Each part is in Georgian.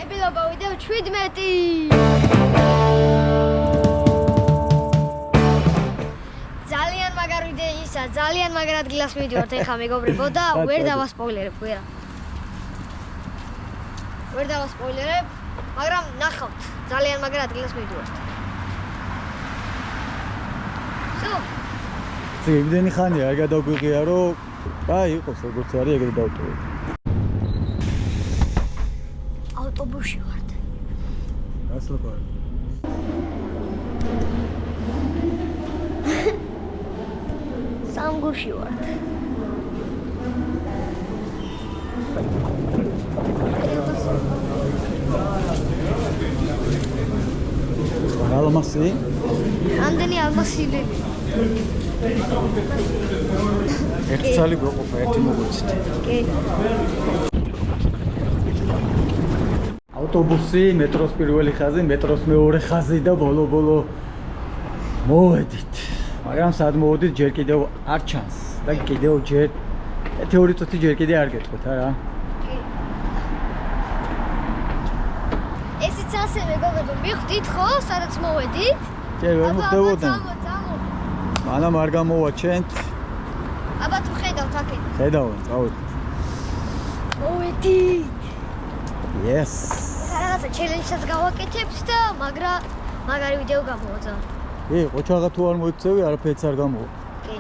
მადლობა ვიდეო 17. ძალიან მაგარ ვიდეოისა, ძალიან მაგარ ადგილას მივიდივართ ეხლა მეგობრებო და ვერ დავასპოილერებ, ვერა. ვერ დავასპოილერებ, მაგრამ ნახავთ, ძალიან მაგარ ადგილას მივიდივართ. სულ იმდენი ხანია არ გადავგვიღია რომ აი იყოს როგორც არის ეგრე დავტოვე. ავტობუსში ვართ. ასლაპარი. სამგურში ვართ. ალმასი? ამდენი ალმასილი. ერთი ცალი გვეყოფა, ერთი მოგვიცით. კი. ავტობუსი, მეტროს პირველი ხაზი, მეტროს მეორე ხაზი და ბოლო-ბოლო მოვედით. მაგრამ სად მოვედით ჯერ კიდევ არ ჩანს და კიდევ ჯერ თეორი წუთი ჯერ კიდე არ გეტყვით არა? კი. ესეც ასე მეგობრებო, მივხვდით ხო, სადაც მოვედით? კი, ვერ მოხდებოდა. წამო. მანამ არ გამოვაჩენთ. აბა თუ ხედავთ აქეთ. ხედავთ, წავედით. მოვედით. Yes. რაღაცა ჩელენჯსაც გავაკეთებთ და მაგარი ვიდეო გამოვაძა. ე, ყოჩაღა თუ არ მოიქცევი, არაფერიც არ გამოვა. კი.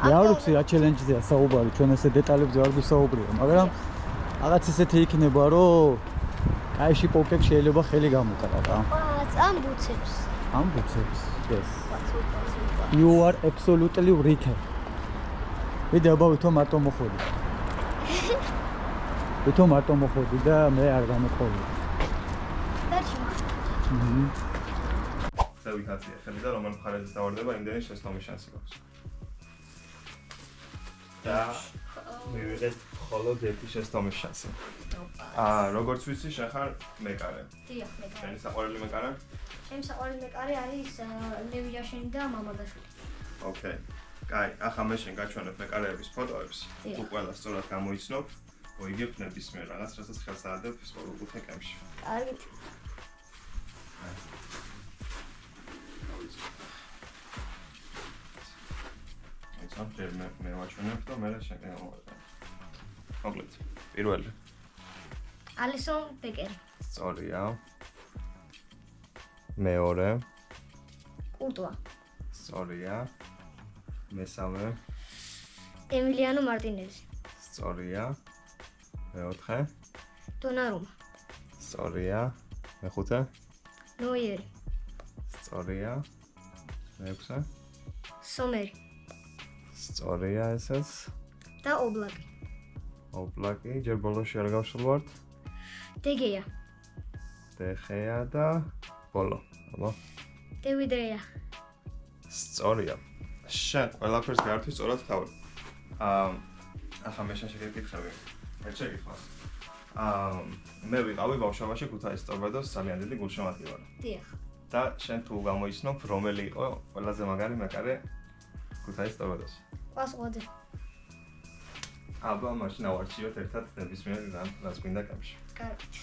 მე არ ვიცი რა ჩელენჯზეა საუბარი, ჩვენ ესე დეტალებზე არ გვისაუბრია, მაგრამ რაღაც ისეთი იქნება, რომ კაიში პოკებს შეიძლება ხელი გამოკრა რა. ამ ბუცებს. ამ ბუცებს. Yes. You are absolutely right. ვიდეო ვითომ მარტო მოხოდი. ვითომ მარტო მოხოდი და მე არ გამოხოდი. ვითაცია ხელი და რომელ მხარეზე დავარდება, იმდენი შესწავლის შანსი გვაქვს. და მივიღეთ მხოლოდ ერთი შესწავლის შანსი. როგორც ვიცი, შენ ხარ მეკარე. დიახ, მეკარე. შენი საყვარელი მეკარე? ჩემი საყვარელი მეკარე არის ლევიაშენი და მამადაშვილი. ოკეი. კაი, ახლა მე შენ გაჩვენებ მეკარეების ფოტოებს. თუ ყველა სწორად გამოიცნობ, მოიგებ ნებისმიერ რაღაც, რასაც ხელს აადებ სპორტულ თემებში. კარგით. მე ვაჩვენებ და მე შენ გამოვაყენებ. მოკლედ, პირველი. ალისონ ბეკერი. სწორია. მეორე. კურტუა. სწორია. მესამე. ემილიანო მარტინეზი. სწორია. მეოთხე. დონარუმა. სწორია. მეხუთე. ნოიერი. სწორია. მეექვსე. სომერი. სწორია ესეც. და ობლაკი. ობლაკი, ჯერ ბოლოში არ გავსულვართ. დეგეა. დეხეა და ბოლო. აბა. დევიდრეა. სწორია. შენ ყველაფერს გაართვი სწორად თავი. ახლა მე შენ შეგეკითხები. ერთ შეგიხმას. მე ვიყავი ბავშვობაში ქუთაისის ტორპედოს ძალიან დიდი გულშემატკივარი. დიახ. და შენ თუ გამოიცნობ, რომელი იყო ყველაზე მაგარი მეკარე ქუთაისის ტორპედოში? ყვასყვაძე. აბა მაშინ ავარჩიოთ ერთად ნებისმიერ რაც გვინდა კამში. კარგით.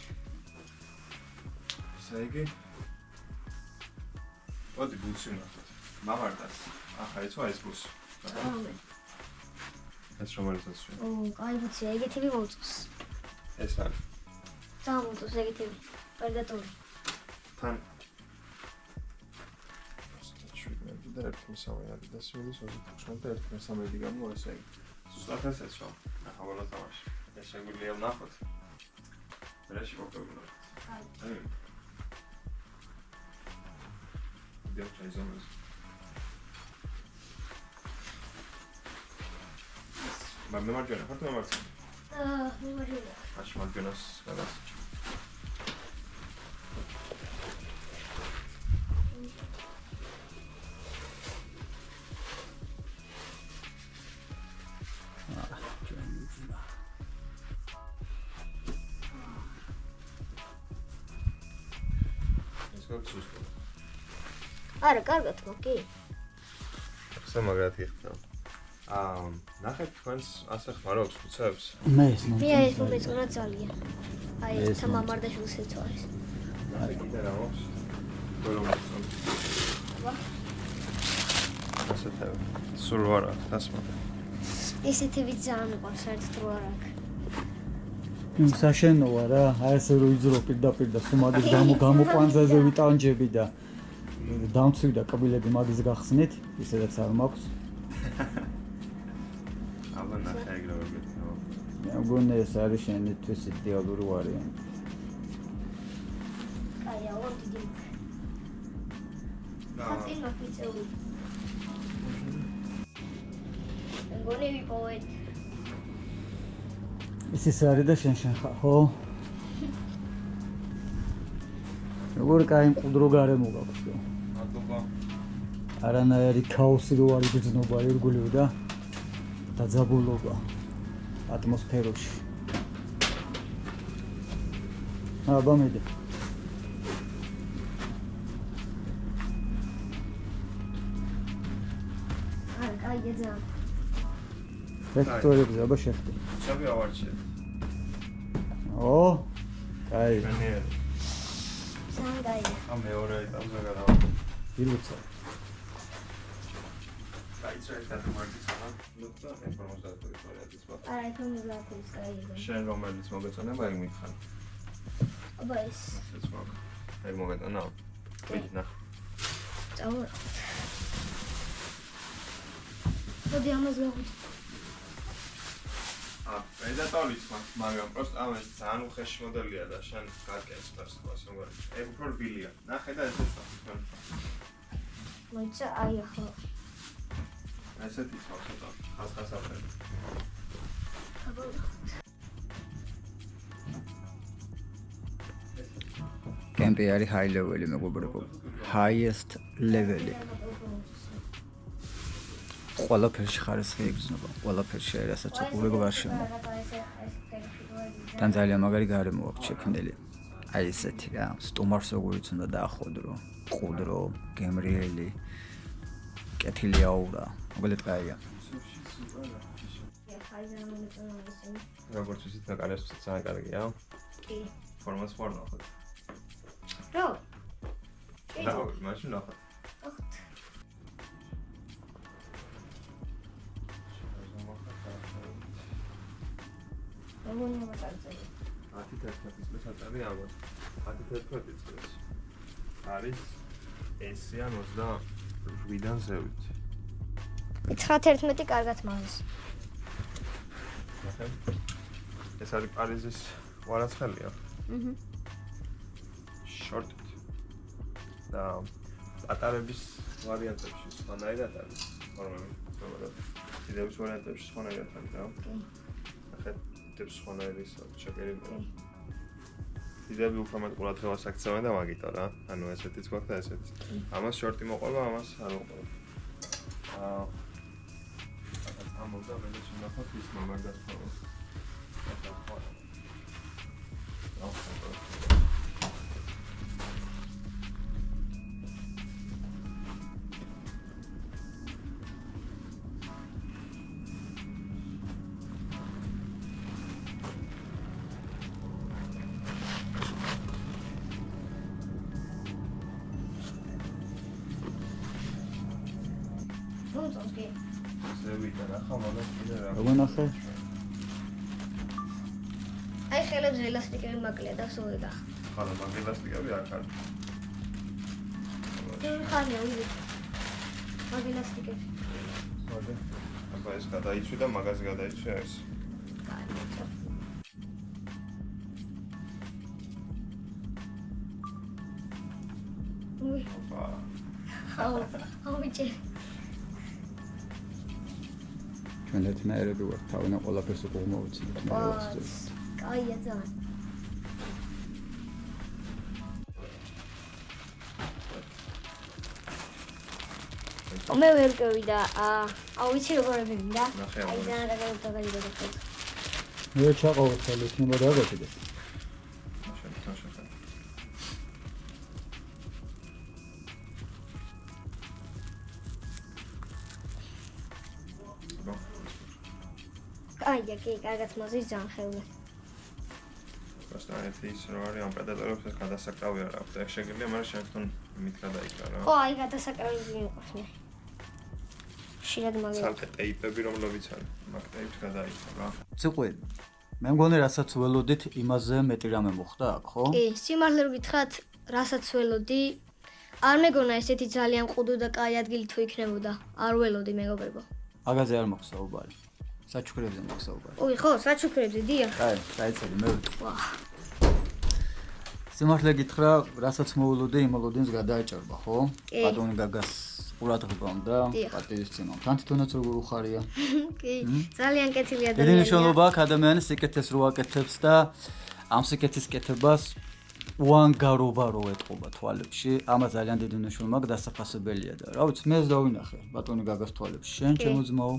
ესე იგი მოდი ბუცი ვნახოთ. მამარდას. ახლა იცვა ეს ბუცი. ეს რომელიცაც შენ? კაი ბუცია, ეგეთივე მოუწოს. ეს არის. წამოწოს ეგეთივე. პერდატორი. თან 17 და 1.3 ადიდასი არის 25 და 1.3 გამო ესე იგი. ზუსტად ესეც რა. ახლა ყველა თამაში. ეს შეგვიძლია ვნახოთ. რაში მოგეუბნოთ. აი. დიახ, ზომის. მე მარჯვენა ხარ თუ მარცხენა? მე მარჯვენა. მაშინ მარჯვენას გადასჭი. არა, კარგად მოგი. ხსა მაგრად გიხსნა. ნახეთ თქვენს ასე ხმარობს ხუცებს? მე ეს მე ეს მომეწონა ძალიან. აი ეს თა მამარდაშვილს ეცვალეს. კიდე რა აქვს? გოლომს. ასეთები. სულ რა აქვს დასმა? ისეთივით ძალიან უყვარს საერთოდ რო არ აქვს. საშენოა რა, აი ესე რო იძრო პირდაპირ და სუმადის გამოყვანძაზე ვიტანჯები და დამცვი და კბილები მაგის გახსნით, ისედაც არ მაქვს. აბა ნახე ეგრევე გეთქვა. მე მგონი ეს არის შენთვის იდეალური ვარიანტი. აი აუ დიდი. ხატი მაფიცეული. მგონი ვიპოვეთ. ის არის და შენ ხარ, ხო? როგორი კაი მყუდრო გარემო გაქვს ხო? მადლობა. არანაირი ქაოსი რო არის გძნობა ირგვლივ და დაძაბულობა ატმოსფეროში. აბა მიდე. არა, კაია ძალიან. ფეხწოლებზე აბა შეხტი. შევი ავარჩიეთ. ო, კაი. განიერი. ძალიან კაია. ამ მეორე ეტაპზე გადავარდა. ილუცა. დაიწყეთ და მოგვიწევს ნუ და ინფორმაცია ვარიანტის ვარ. არა, ინფორმაციის კაია. შენ რომელიც მოგეწონება ეგ მითხარ. აბა ეს. ესეც მაგ. ეგ მოგეწონა. ვიდი ნახ. წავა. მოდი ამას გავუწევ. პრედატორიც მაგრამ просто ამ ეს ძალიან უხეში მოდელია და შენ გაკეთებს პერსონაჟს როგორ. ეგ უფრო რბილია. ნახე და ესეც თქვენ. მოიცა აი ახლა. ესეთი სხვა ცოტა ხასხასაფერი. აბა კემპი არის high level-ი მეგობრებო. highest level-ი. ყველაფერში ხარისხი იგრძნობა. ყველაფერში არის რასაც უყურებ გარშემო. თან ძალიან მაგარი გარემო აქვს შექმნილი. აი ესეთი რა, სტუმარს როგორიც უნდა დაახოდრო, ყუდრო, გემრიელი, კეთილი აურა. მოგლეთ კაია. როგორც ვისით ნაკარესიც ძალიან კარგია. კი. ფორმას ვარ ნახოთ. რო? რა, მაშინ ნახოთ. მოგონია მაგარია. 10-11 წლის ატარი ამბობ. 10-11 წლის. არის ესია 28-დან ზევით. 9-11 კარგად მაგას. ნახე. ეს არის პარიზის ვარაცხელია. შორტით. და ატარების ვარიანტებში სხვანაირად არის. ფორმები, ზოგადად. დიდების ვარიანტებში სხვანაირად არის რა. ნახე. ტიპს ხონერის ჩაკერებული. დიდები უფრო მეტ ყურადღებას აქცევენ და მაგიტო რა. ანუ ესეთიც გვაქვს და ესეთიც. ამას შორტი მოყვება, ამას არ მოყვება. ამობდა მე შენახოთ ის მომარდას ხოლმე. ზევიდან ახლა მაგას კიდე რა. როგორ ნახე? აი ხელებზე ელასტიკები მაკლია და სულ ეკა. ხალა მაგ ელასტიკები არ ხარ. ხანია უი. მაგ ელასტიკები. მოდი. აბა ეს გადაიცვი და მაგაზე გადაიცვი ეს. კარგი. უი. აუ ბიჭი. ჩვენ ერთნაირები ვართ, თავიდან ყველაფერს უკვე მოვიცილეთ, მე ვაცდებ. კაია ძალიან. მე ვერ გავიდა, აუ ვიცი როგორ მინდა. ნახე აი ამას. ძალიან დაგაგდაგდაგდაგდაგ. მე ჩაყავ ხოლმე, იქნება დაგაკეთე. შენ. კაია, კი, კარგად მოზის ძალიან ხევლე. პროსტანეთი ის რო არის ამ პრედატორებს ეს გადასაკრავი არ აქვს. ეგ შეგიძლია მაგრამ შენ მით გადაიქნა რა. ხო, აი გადასაკრავი მიყვარს მე. შეიძლება მაგერ. ცალკე ტეიპები რომლებიც არის, მაგ ტეიპს გადაიქნა რა. ციყვი მე მგონი რასაც ველოდით იმაზე მეტი რამე მოხდა აქ ხო? კი, სიმართლე რო გითხრათ, რასაც ველოდი, არ მეგონა ესეთი ძალიან ყუდო და კაი ადგილი თუ იქნებოდა. არ ველოდი მეგობრებო. მაგაზე არ მოგსაუბარი. საჩუქრებზე მოგსაუბარი. ოი, ხო, საჩუქრებზე დიახ. აი, დაიცელი მე ვიტყვი. სიმართლე გითხრა, რასაც მოულოდე, იმოლოდინს გადააჭარბა, ხო? ბატონი გაგას ყურადღება უნდა, პატივისცემა. თან თვითონაც როგორ უხარია? კი, ძალიან კეთილი დიდი ადამიანია. მნიშვნელობა აქვს ადამიანის სიკეთეს რო აკეთებს და ამ სიკეთის კეთებას უანგარობა რო ეტყობა თვალებში. ამას ძალიან დიდი მნიშვნელობა აქვს დასაფასებელია და რა ვიცი, მე ეს დავინახე ბატონი გაგას თვალებში. შენ ჩემო ძმაო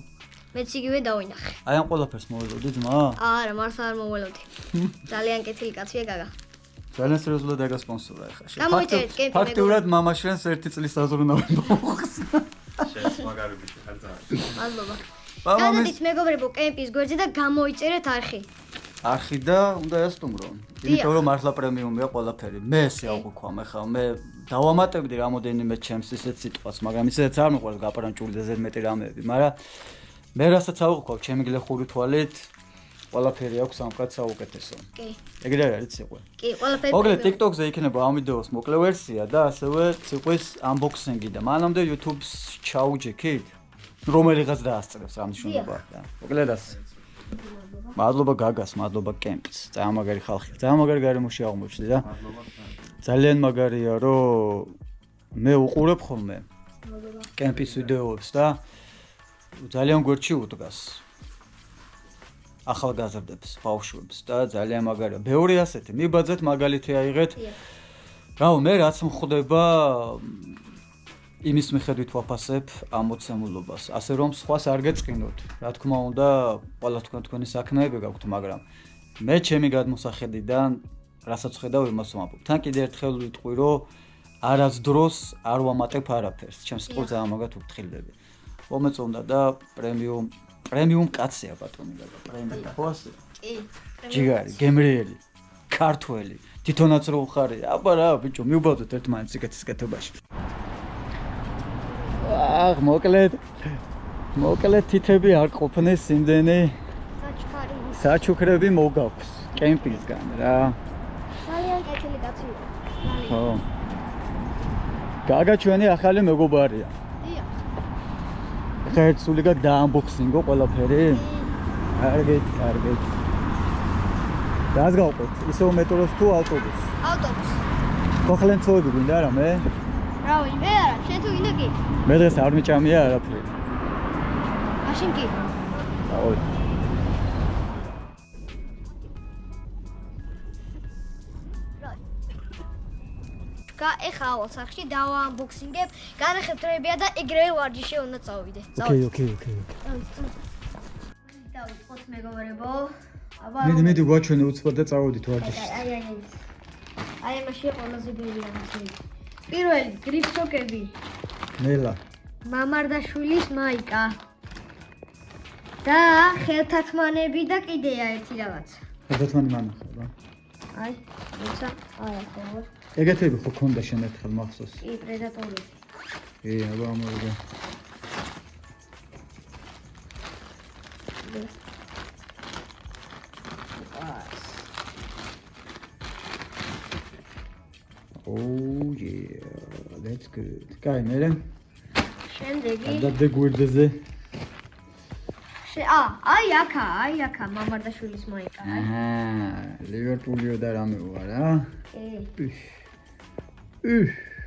მეც იგივე დავინახე. აი ამ ყველაფერს მოველოდი ძმა? არა, მართლა არ მოველოდი. ძალიან კეთილი კაცია გაგა. ძალიან სერიოზულად დაგასპონსორა ეხლა. გამოიწერეთ კემპი მეგობრებო. ფაქტიურად მამაშენს 1 წლის აზროვნავი მოუხსნა. შენს მაგარი ბიჭი ხარ ძალიან. მადლობა. მამამის გადადით მეგობრებო კემპის გვერდზე და გამოიწერეთ არხი. არხი და უნდა ესტუმრო. იმიტომ რომ მართლა პრემიუმია ყველაფერი. მე ესე აღვიქვამ ეხლა მე დავამატებდი რამოდენიმე ჩემს ისეთ სიტყვას, მაგრამ ისედაც არ მიყვარს გაპარანჭული და ზედ მეტი რამეები, მაგრამ მე რასაც აღვიქვავ ჩემი გლეხური თვალით ყველაფერი აქვს სამკაც საუკეთესო. კი. ეგრე არ არის ციყვი. კი, ყველაფერი. მოგლედ TikTok-ზე იქნება ამ ვიდეოს მოკლე ვერსია და ასევე ციყვის unboxing-ი და მანამდე YouTube-ს ჩაუჯექით რომელიღაც დაასწრებს რა მნიშვნელობა აქვს და მოგლედ ასე. მადლობა გაგას, მადლობა კემპს. ძალიან მაგარი ხალხი, ძალიან მაგარი გარემოში აღმოჩნდი და ძალიან მაგარია რომ მე უყურებ ხოლმე კემპის ვიდეოებს და ძალიან გვერდში უდგას ახალგაზრდებს, ბავშვებს და ძალიან მაგარია. ბევრი ასეთი მიბაძეთ მაგალითი აიღეთ. რავი, მე რაც მხდება იმის მიხედვით ვაფასებ ამ მოცემულობას. ასე რომ სხვას არ გეწყინოთ. რა თქმა უნდა, ყველა თქვენი საქმეები გაქვთ, მაგრამ მე ჩემი გადმოსახედიდან რასაც ხედავ იმას ვამბობ. თან კიდე ერთხელ ვიტყვი, რომ არასდროს არ ვამატებ არაფერს. ჩემს სიტყვას ძალიან მაგათ ვფრთხილდები. მომეწონდა და პრემიუმ კაცია ბატონი გაგა. პრემიუმ ხო ასე? კი. ჯიგარი, გემრიელი, ქართველი. თვითონაც რო უხარია. აბა რა, ბიჭო, მიუბავდეთ ერთმანეთს სიკეთის კეთებაში. აх, მოკლედ თითები არ ყოფნეს იმდენი საჩუქრები მოგაქვს კემპინგსგან რა. ძალიან კეთილი კაცია. ხო. გაგა ჩვენი ახალი მეგობარია. დიახ. ხა ერთ სულიკად დაანბოქსინგო ყველაფერი? კარგით. რას გავყოთ? ისევ მეტროს თუ ავტობუსს? ავტობუსი. კოხლენცოები გინდა რა მე? რავი, მე არა, შენ თუ გინდა კი? მე დღეს არ მიჭამია არაფერი. მაშინ კი. აოი. ეხა ავალ სახში დავაანბოქსინგებ, განახებ დროებია და ეგრევე ვარჯიში უნდა წავიდე. ოკეი. დავიწყოთ მეგობრებო. აბა. მიდი გვაჩვენე უცბად და წავედით ვარჯიშში. აი ამაშია ყველაზე ბევრი რამე. პირველი გრიფსოკები. ნელა. მამარდაშვილის მაიკა. და ხელთათმანები და კიდეა ერთი რაღაცა. ხელთათმანი მანახება. აი, როცა არა ხო. ეგეთები ხო ქონდა შენ ერთხელ მახსოვს? კი, პრედატორი. აბა მოვიდა. Oh yeah, that's good. Კაი, მერე? შემდეგი. და გვერდზე. აი აქა მამარდაშვილის მაიკა. ლივერპულიო და რამე ვარ, რა? კი.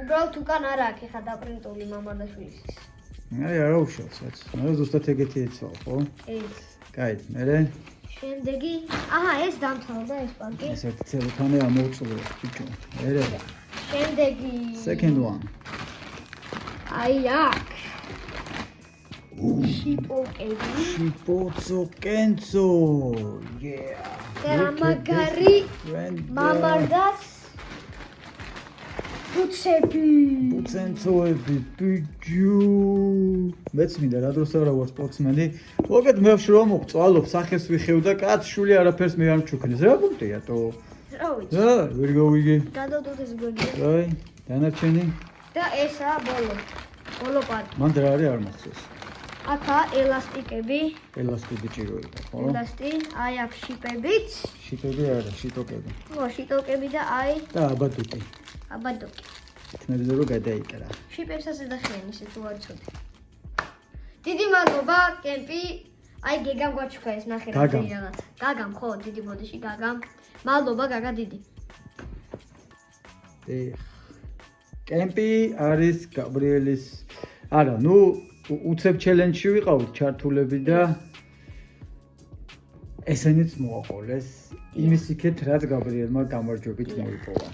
უბრალოდ უკან არა აქ ეხა დაპრინტული მამარდაშვილის. აი არა უშავს, რაც. მე ზუსტად ეგეთი ეცვა, ხო? კი. კაი, მერე? შემდეგი, ეს დამთავრდა ეს პარკი. ეს ერთი ცელოფანი ამოვწურე, ბიჭო. მერე? შემდეგი. Second one. აი აქ. შიპოცო კენცო. Yeah. და მაგარი მამარდას ბუცენცოები ბიჭო. მეც მინდა რა დროს არა ვარ სპორტსმენი. მოგეთ მე ვშრომ მოგწვალობ, სახეს ვიხევ და კაც შული არაფერს მე არ მჩუქნის. რა პუნქტია თო? რა გავიცი. და ვერ გავიგე. გადავდოთ ეს გვერდზე. აი, დანარჩენი. და ესაა ბოლო. ბოლო პარტი. მან რა არის არ მახსოვს. აქა ელასტიკები, ელასტიკი ჭიროება, ხო? ელასტი, აი აქ შიპებიც. შიტოკი არა, შიტოკები. ხო, შიტოკები და აი და აბადუკი. აბადოკი. თმებზე რომ გადაიკრა. შიპებსაც ეძახიან ისე თუ არ ცოდი. დიდი მადლობა, კემპი. აი გეგამ გვაჩუქა ეს ნახე რა გაგამ. რაღაც. გაგამ ხო, დიდი ბოდიში გაგამ. მადლობა გაგა დიდი. კემპი არის გაბრიელის არა, ნუ უცებ ჩელენჯში ვიყავით ჩართულები და ესენიც მოაყოლეს. იმის იქეთ, რაც გაბრიელმა გამარჯვებით მოიპოვა.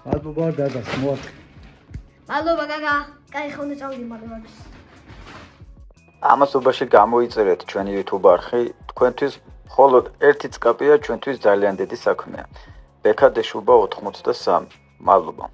მადლობა გაგას მოაწყ. მადლობა გაგა. კაი ხონდა წავიდი მადლობა. ამასობაში გამოიწერეთ ჩვენი YouTube არხი. თქვენთვის მხოლოდ ერთი წკაპია ჩვენთვის ძალიან დიდი საქმეა. ბექადეშუბა 83. მადლობა.